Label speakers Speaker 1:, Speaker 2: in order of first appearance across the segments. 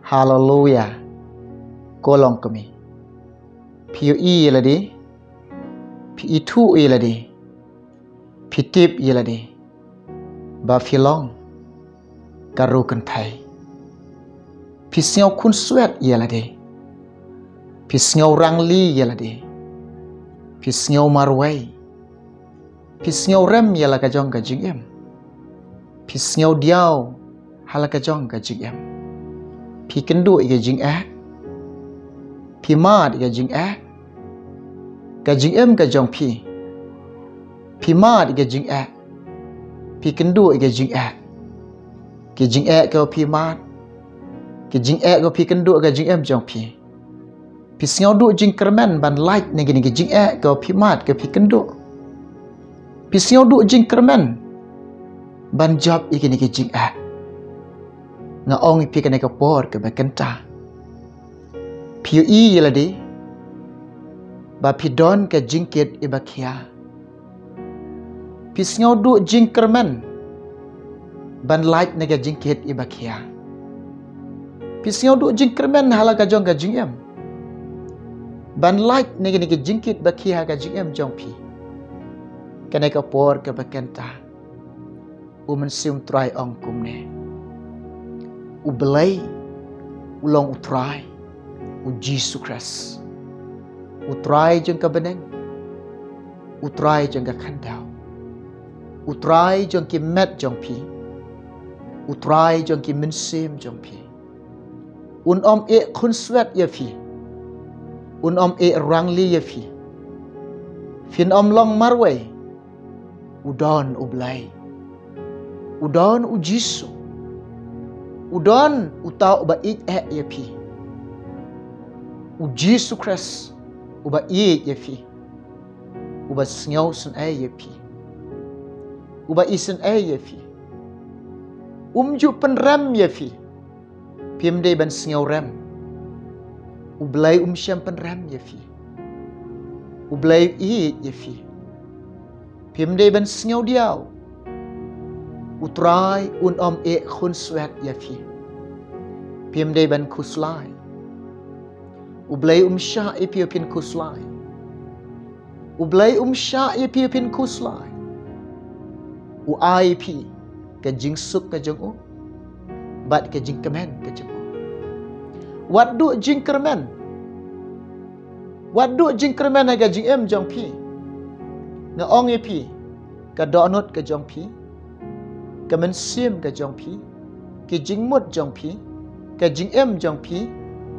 Speaker 1: Hallelujah. Kolong kami. Piu i ladi. Pi itu i ladi. Pi tip i ladi. Ba filong. Karukan thai. Pi siau kun suet i ladi. Pi siau rangli i ladi. Pi siau marwai. Pi siau rem i la ka jong ka jing em. Pi siau diau hala ka jong ka jing em. Pi kendu i ka jing ek. Pi maat i ka jing ek. Ka jing em ka jong pi. Pi maat i ka jing ek. Pi kendu i ka jing ek. Ki jing ek ka pi maat. Ki jing ek ka pi kendu ka jing em jong pi. Pi siau du jing kermen ban light ni ki jing ek ka pi maat ka pi kendu. Pi siau du jing kermen ban job i ki jing ek. Nga ong i pi ka ka por ka ba kenta. Piu i ladi. Ba pi don ka jingkit i ba kia. Pi siau du jing kermen ban light ni ka jingkit i ba kia. Pi siau du jing kermen hala ka jong ka jing em. Ban light ni ka jingkit ba kia ka jing em jong pi. Ka ka por ka ba kenta. Umen sium try ong kum ne. Ubelai ulong utrai u Jesus Christ. Utrai jeng ka beneng. Utrai jeng ka khandau. Utrai jeng ki met jong pi. Utrai jeng ki minsim jong pi. Un om e khun swet ya pi. Un om e rangli ya pi. Fin om long marway. Udon ublai. Udon u Jesus. Udon utau ba ik ya pi. U Jesus Christ uba ik ya pi. Uba sngau sun ya pi. Uba isen ya pi. Umju penrem ya pi. Pimde ban sngau rem. Ublai syam penrem ya pi. Ublai ik ya pi. Pimde ban sngau diau. Utrai un om e khun swet ya pi. Pimde ban kuslai. Ublai sha e pi pin kuslai. Ublai sha e pi pin kuslai. U ai pi ka jing suk ka jong u. Bat ka jing kemen ka jong u. Wat du jing kermen. Wat du jing kermen ka jing em jong pi. Nga ong e pi ka donut ka jong pi. Ka men sim ka jong pi. Ki jing mut jong pi. Ka jing em jong pi.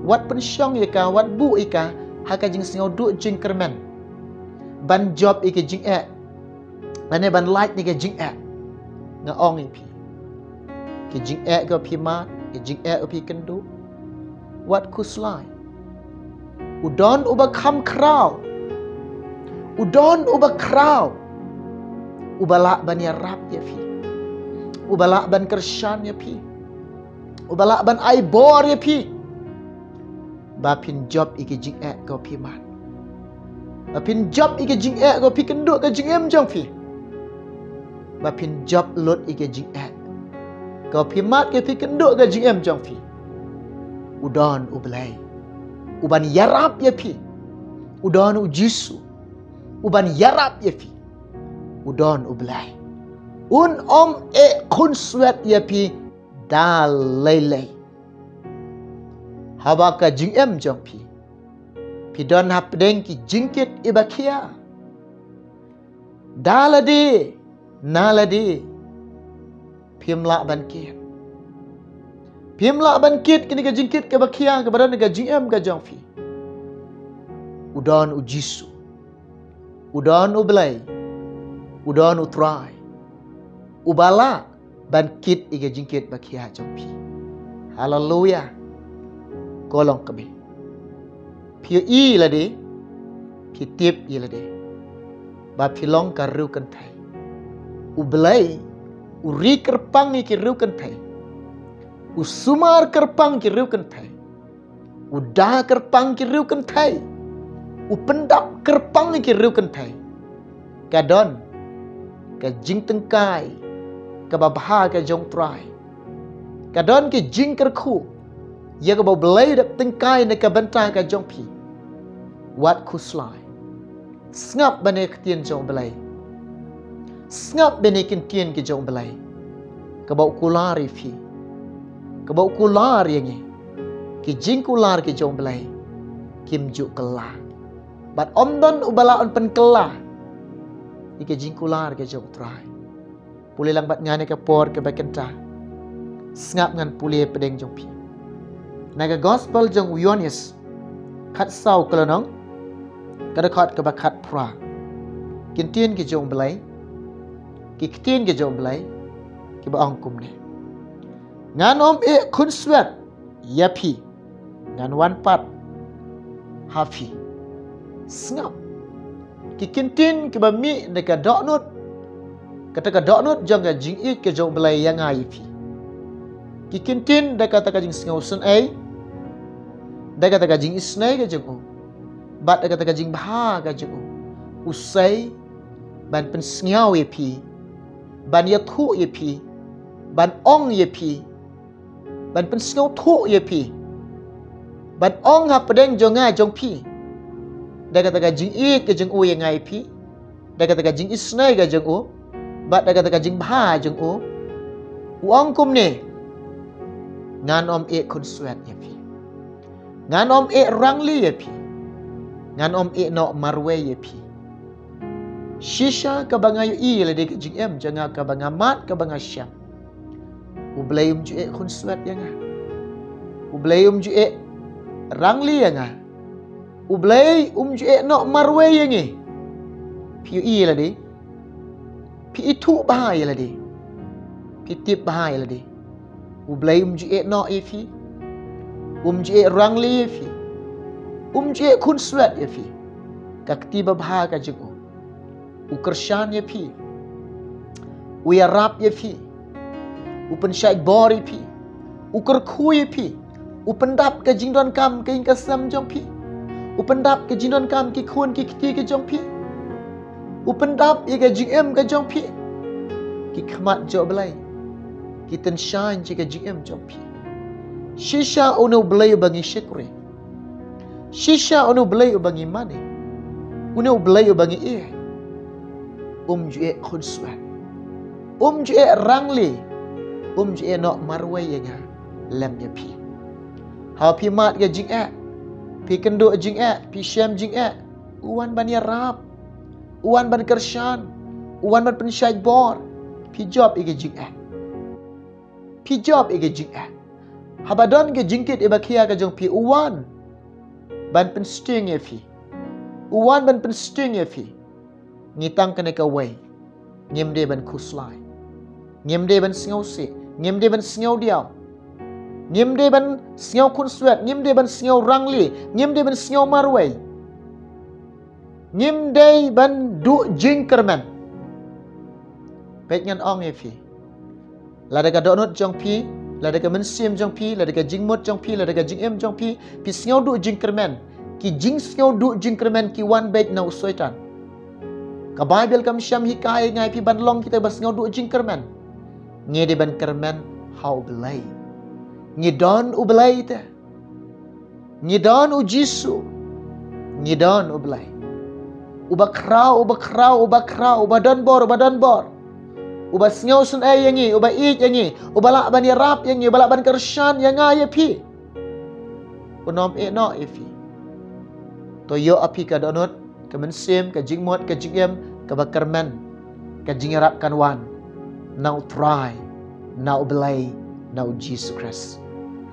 Speaker 1: Wat pen syong ika, wat bu ika, ha ka jing singau du jing kermen. Ban job ika jing ek. Bane ban light ni ka jing ek. Nga ong pi. Ki jing ek ka pi mat, ki jing ek ka pi kendu. Wat kuslai. Udon uba kham kraw. Udon uba kraw. Ubala ban ya rap ya pi. Ubala ban kershan ya pi. Ubala ban ai bor ya pi. Bapin job iki jing ek ko pi mat. Bapin job iki jing ek ko pi kenduk ka jing em jong pi. Bapin job lot iki jing ek. Ko pi mat ke pi kenduk ka jing em jong pi. Udon ublai. Uban yarap ya pi. Udon u jisu. Uban yarap ya pi. Udon ublai. Un om e khun swet ya pi dal lei. Haba ka jing em jong pi. Pi don hap deng ki jingkit ibakia. Dalade. Nalade. Pimla ban kit. Pimla ban kit kini ka jingkit ke bakia ke badan ka jing em ka jong pi. Udon u jisu. Udon u belai. Udon u try. Ubala ban kit ika jingkit bakia jong pi. Hallelujah. Kolong kami. Piu i lade. Pi tip i lade. Ba pilong ka riu kan thai. Ublay. Uri kerpang i ki riu kan thai. Usumar kerpang ki riu kan thai. Uda kerpang ki riu kan thai. Upendap kerpang i ki riu kan thai. Kadon. Ka jing tengkai. Ka babha ka jong try. Kadon ki jing kerku. ia ka bau belai dak tengkai ne ka bentang ka jong pi wat kuslai ngap bane ketien jong belai ngap bane kentien ke jong belai ka bau kulari fi ka bau kular yang ki jing kular ke jong belai kim ju kelah bat omdon ubala on pen kelah ike jing kular ke jong trai pulih lang bat ngane ka por ke bakenta ngap ngan pulih pedeng jong pi naga gospel jong Yohanes khat sau kelonong kada khat ka bakat pra kintien ke jong belai ki ktien ke jong belai ki ba angkum ne ngan om e kun swat yapi ngan wan pat hafi ngap ki kintin ki ba mi de ka doknut kata ka doknut jong ga jing ik ke jong belai yang ai pi ki kintin de kata ka jing sngau sun ai de kata ka jing isnai ke jong bat de kata ka jing bha ka jong usai ban pen sngau ye pi ban ya thu ye pi ban ong ye pi ban pen sngau thu ye pi ban ong ha pedeng jong nga jong pi da kata ka jing ik ke jong u yang ai pi da kata ka jing isnai ka jong u bat da kata ka jing bha jong u ong kum ne ngan om e kun swat ye pi ngan om e rangli ye pi ngan om e no marwe ye pi shisha ka bangayo i le de jing em janga ka banga mat ka banga syam ublay ju e kun swat yang ublay ju e rangli yang ublay ju e no marwe yang pi i le de pi itu bahaya le de pi tip bahaya le de ublay ju e no e fi ju e rangli e fi ju e kun swat e fi ka ktiba bha ka jiku ukershan ye pi uyarap ye fi upen syai bor ye pi uker khu ye pi upendap ke jingdon kam ke ingka sam jong pi upendap ke jingdon kam ki khun ki kti ke jong pi upendap ye ke jing em ke jong pi ki khmat jo belai ki ten shan je ke jing em jong pi shisha ono belai bangi syukri shisha ono belai bangi mane ono belai bangi e ju e khun swat ju e rangli ju e no marwai yang lem ya pi ha pi mat ga jing a pi kendo jing a pi syam jing a uwan ban ya rap uwan ban kershan uwan ban pensyai bor pi job e ga jing a pi job e ga jing a habadon ga jingkit e bakia ga jong pi uwan ban pen sting e fi uwan ban pen sting e fi ngitang kene ka wei ngem de ban kuslai ngem de ban sngau se ngem de ban sngau diao ngem de ban sngau kun swat ngem de ban sngau rangli ngem de ban sngau marwai ngem de ban du jingkerman pet ngan ong e fi la de ka donot jong pi la de ka men sim jong pi la de ka jingmot jong pi la de ka jingem jong pi pi sngau du jingkerman ki jing sngau du jingkerman ki wan bet na usoitan ka Bible kam syam hikai ngai pi ban long kita bas ngau du jingkerman nge de ban kerman hau belai nge don u belai te nge don u jisu nge don u belai ubakrau ubadan bor uba sngau sun ai yangi uba ik yangi ubala ban yarap yangi ubala ban kershan yang ai pi unom e no e fi to yo api ka donot ka mensim ka jingmot ka jingem ka bakerman ka jingarap kan wan now try now belai now Jesus Christ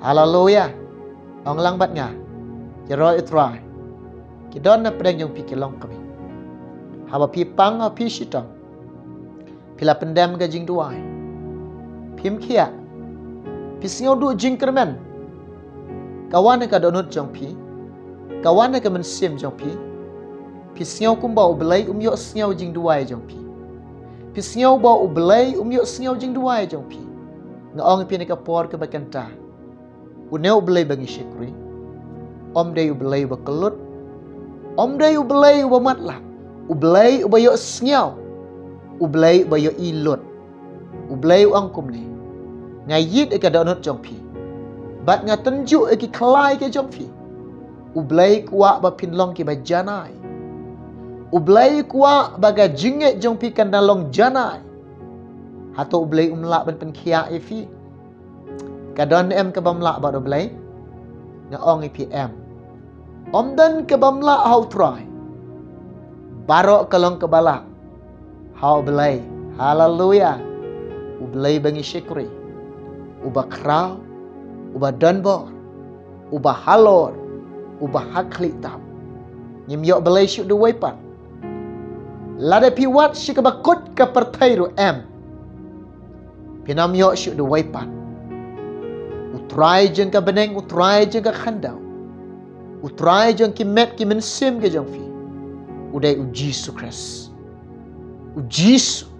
Speaker 1: haleluya ong lang bat nga jero try ki don na pedang jong pi kelong kami haba pi pang a pi sitang pila pendam ka jing duai pim kia pi singau du jingkerman kawan ka donot jong pi kawan ka mensim jong pi pi sngau kum bau belai yo sngau jing duai jong pi pi sngau bau belai yo sngau jing duai jong pi ngaong pi ne ka por ke bakanta uneu belai bangi syukri om dei belai ba kelut om dei belai ba matla belai ba yo sngau belai ba yo ilot belai ang kum ni ngayit e ka donot jong pi bat nga tunjuk ki kelai ke jong fi. Ublay kuak ba pinlong ki ba janai. Ublay kuak baga jinget jong pi kan dalong janai. Hato ublay umlak ban penkia e fi. Kadon em ke bamlak ba ublay. Nga ong pi em. Omdan ke bamlak how try. Barok kalong ke balak. How ublay. Hallelujah. Ublay bangi syukri. Uba kraw. Uba donbor. Uba halor. Uba hakli tam. Nyim yok belai syuk du waipat. Lada pi wat syuk bakut ke pertai ru em. Pinam yok syuk du waipat. Utrai jeng ke beneng, utrai jeng ke khandau. Utrai jeng ki met ki mensim ke jeng fi. Udai uji Yesus Kristus. Uji Yesus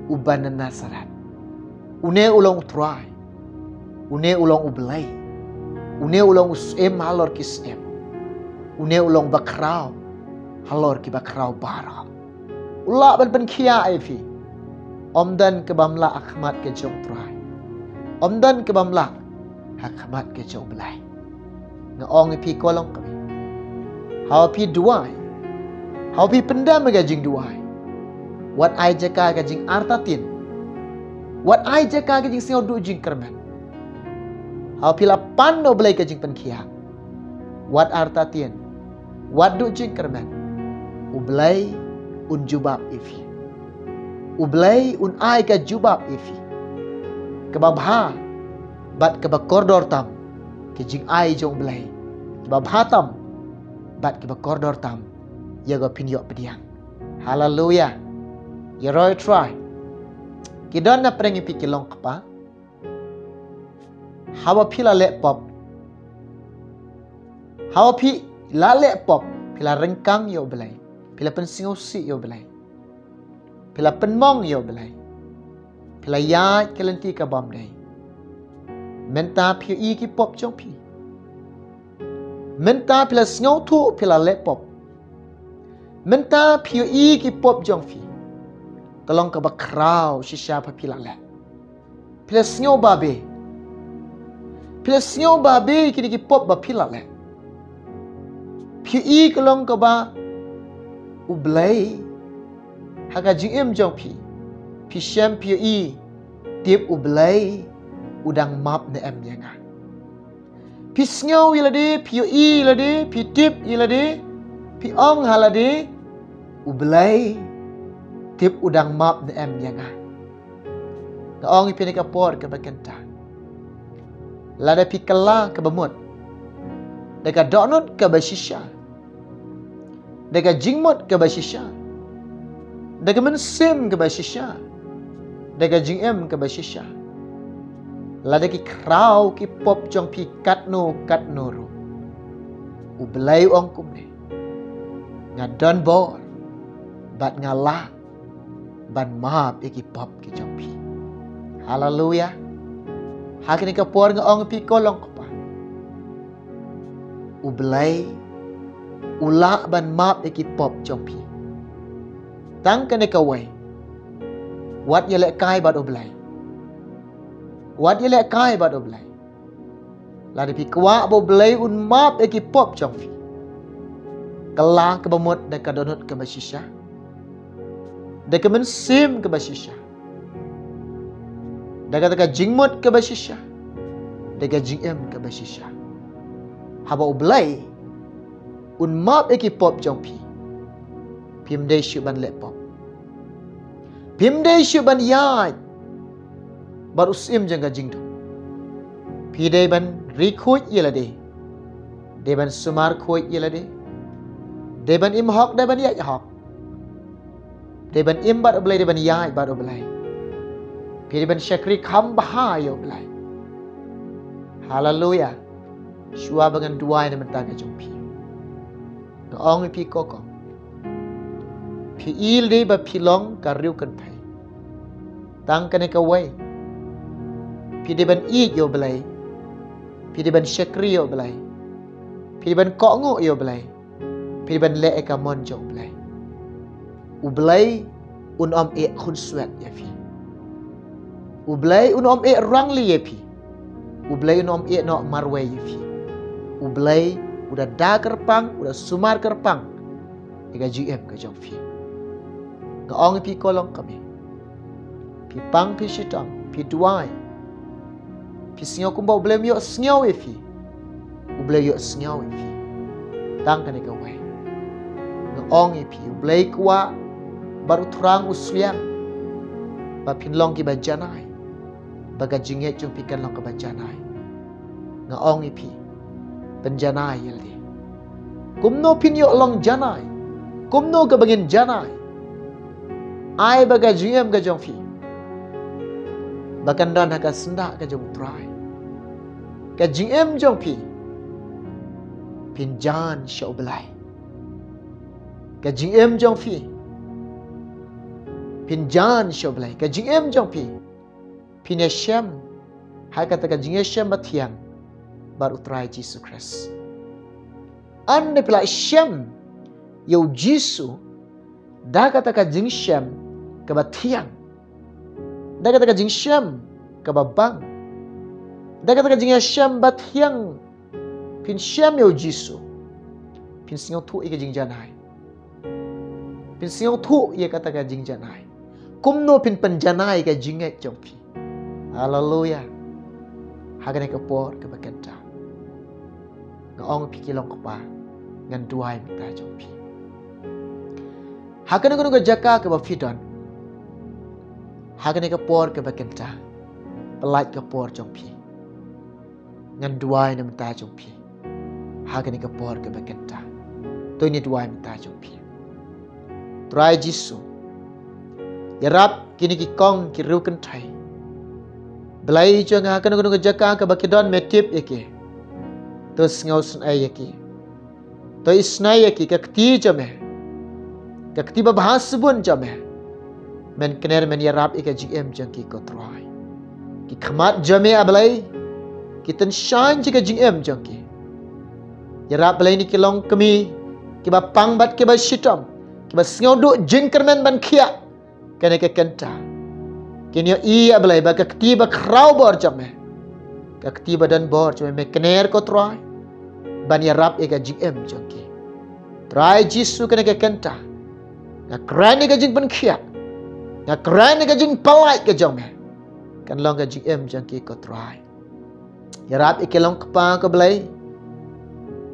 Speaker 1: uban Nazaret. Une ulang utrai. Une ulang ublay. Une ulang usem halor kisem. Une ulang bakraw. Halor ki bakraw bara. Ulak ban kia fi. Omdan ke bamla akhmat ke jong trai. Omdan ke bamla akhmat ke jong belai. Ngaong pi kolong kami. Hau pi duai. Hau pi pendam ke jing duai. Wat ai jaka ke jing artatin. Wat ai jaka ke jing sio du jing kerman. Hau pi lapan no belai ke jing penkia. Wat artatin. Wat du jing kerman. Ublay un jubab ifi. Ublay un ai ka jubab ifi. Kebabha bat kebakordor tam ke jing ai jong blay. Kebabha tam bat kebakordor tam ya go pinyok pediang. Hallelujah. Ya roy try. Kidon na prengi pikilong kapa. Hawa pila lek pop. Hawa pi la lek pop. Pila rengkang yo belai. Pila pensingosi yo belai. Pila penmong yo belai. Pila yai kelenti ka bom day. Menta piu i ki pop jong pi. Menta pila sngau tu pila lek pop. Menta piu i ki pop jong fi. Kalong ka bakraw shisha pa pila lek. Pila sngau babe. Pila sngau babe ki pop ba pila lek. Piu i kalong ka ba ublay haga jing jong pi. Pi syam piu i tip ublay udang map ne em yanga. Pi sngau ilade, piu i ilade, pi tip ilade, pi ong halade ublay tip udang map ne em yanga. Kaong ipi ne kapor ke bakenta. Lada pi kala ke bemut. Deka donut ke basisha. Deka jingmut ke basisha. Deka mensim ke basisha. Deka jingem ke basisha. Lada ki kraw ki pop jong pi katno ru. Ublay ong kumne. Ngadon bor. Bat ngalah. Ban maap iki pop ki jong pi. Hallelujah. Hakini kapor ngaong pi kolong kapa. Ublay ulak ban map iki pop jong pi. Tang kene kawai. Wat ye lek kai bat ublay. Wat ye lek kai bat ublay. Lada pi kwa bo blay un map iki pop jong pi. Kala ke bemut dan ke donut ke basisha. Dan ke mensim ke basisha. Dan kata jingmut ke basisha. Dan ke jingem ke basisha. Haba ublay un map iki pop jong pi. Pim day syuban lek pop. Pim day syuban yai. Baru sim jangka jingdo. Pi day ban rikuj yelade. Day ban sumar kuj yelade. Day ban im hok day ban yai hok. Day ban im bat ublay day ban yai bat ublay. Pi day ban syakri kham bahai ublay. Hallelujah. Shua bangan duai na mentanga jong pi. Kaong pi kokong. Pi il di ba pilong kariu kan pai. Tang kane kawai. Pi di ban i yo belai. Pi di ban syakri yo belai. Pi di ban kongo yo belai. Pi di ban le ekamon jong belai. Ublay un om e khun swet ya fi. Ublay un om e rang li ya pi. Ublay nom e no marwe yifi. Ublay udah da kerpang, udah sumar kerpang. Ika GM ke jong fi. Ngaong pi kolong kami. Pi pang pi shitang, pi duai. Pi singaw kumba ublay yo singaw yifi. Ublay yo singaw yifi. Tang kan ika way. Ngaong yifi ublay kuwa baru terang usliang. Ba pinlong ki bajanay. Baga jinget jong pikan long ke bajanay. Ngaong ipi penjanay yeldi. Kumno pinyo long janay. Kumno ke bangin janay. Ai baga jingem ke jong fi. Bakan dan haka sendak ke jong try. Ke jingem jong pi. Pinjan syau belai. Ke jingem jong fi. Pinjan syau belai. Ke jingem jong pi. Pinesyam. Hai kata ke jingesyam batiang. Baru try Jesus Christ. Anda pila syam. Yau Jisu. Dah kata ke jingesyam. Ke batiang. Dah kata ke jingesyam. Ke babang. Dah kata ke jingesyam batiang. Pin syam yau Jisu. Pin singaw tu ika jingjanay. Pin singaw tu ika kata ke jingjanay. Kumno pin penjanay ke jinget jong pi. Haleluya. Hagan ke por ke bakenta. Ngaong pikilong ko pa. Ngan duay minta jong pi. Hagan ke jaka ke bafidon. Hagan ke por ke bakenta. Pelat ke por jong pi. Ngan duay na minta jong pi. Hagan ke por ke bakenta. Tu ni duay minta jong pi. Try Jisu. Yarap kini ki kong ki ruken thai. Belai jo nga kan gunung jaka ke bakidon metip yake. To sngaus ai yake. To isnai yake ke kti jame. Ke kti ba bahas bun jame. Men kener men yarap ike GM jangki ko try. Ki khamat jame ablai. Ki ten shan jike GM jangki. Yarap belai ni kilong kami ki ba pangbat ki ba shitom. Ki ba sngaw du jing kermen ban khia. Kene ke kenta. Kini iya belai baka ketiba krau bor jame. Ka ketiba dan bor jame me kener ko try. Ban yarap ega GM jangki. Try Jisu kena ke kenta. Nga kran ega jing ban khia. Nga kran ega jing palai ke jame. Kan long ka GM jangki ko try. Yarap ike long kapa ko belai.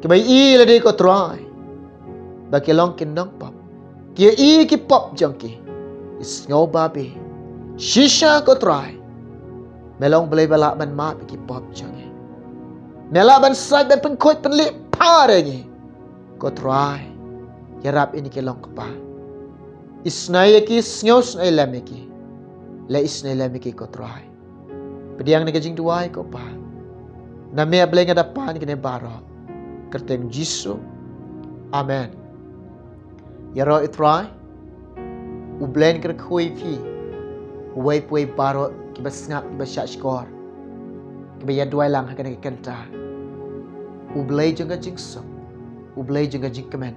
Speaker 1: Ke bai i lade ko try. Ba ke long kindong pop. Ke i ki pop jangki. Is ngau babi. Shisha ko try. Melong belai balak ban mat ki pop jangi. Melak ban sai ban pengkot penlip pare ni. Ko try. Yarap ini ke long kapa. Isnai ki sngaus ai lameki. La isnai lameki ko try. Pediang ni kajing duai ko pa. Na me belai ngada pan kene baro. Kerteng Jisu. Amen. Yaro itry. Ublen ker khui fi. Uway puway baro kiba snap kiba shot score. Kiba ya duay lang hakan kanta. Ublay jeng ka jingsuk. Ublay jeng ka jingkemen.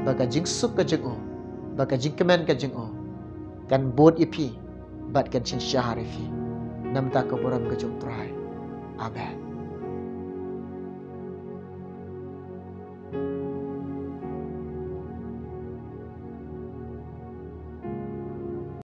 Speaker 1: Baka jingsuk ka jeng o. Baka jingkemen ka jeng o. Kan bod ipi. Bat kan sin syahar ipi. Namta ka buram ka jeng try. Amen.